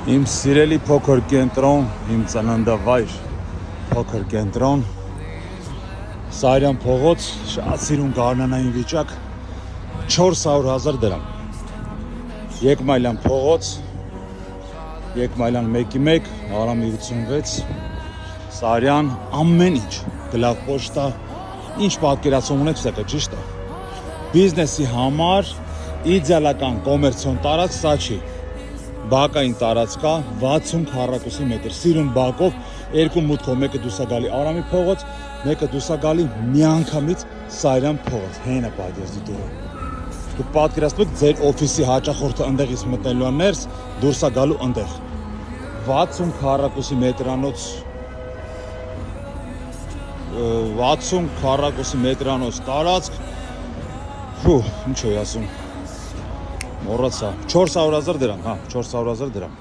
Իմ սիրելի փոքր կենտրոն, իմ ծննդավայր փոքր կենտրոն, Սարյան փողոց, շատ սիրուն գարնանային վիճակ, 400,000 դրամ։ Եկմայլյան փողոց, Եկմայլյան 1-1, Արամի 86, Սարյան, ամեն ինչ, գլավ պոչտա, ինչ պատկերացում ունեք, սա ճիշտ է։ Բիզնեսի համար իդեալական կոմերցիոն տարածք սա չի։ Բակային տարածքա 60 քառակուսի մետր, սիրուն բակով, երկու մուտքով, մեկը դուսագալի Արամի փողոց, մեկը դուսագալի միանգամից Սարյան փողոց, հենա պատիազի դուրը։ Դուք պատկերացնում եք ձեր օֆիսի հաճախորդը ընդեղից մտնելու ներս, դուրսա գալու ընդեղ։ 60 քառակուսի մետրանոց 60 քառակուսի մետրանոց տարածք, ինչ էի ասում, մոռացա, 400,000 դրամ, հա, 400,000 դրամ։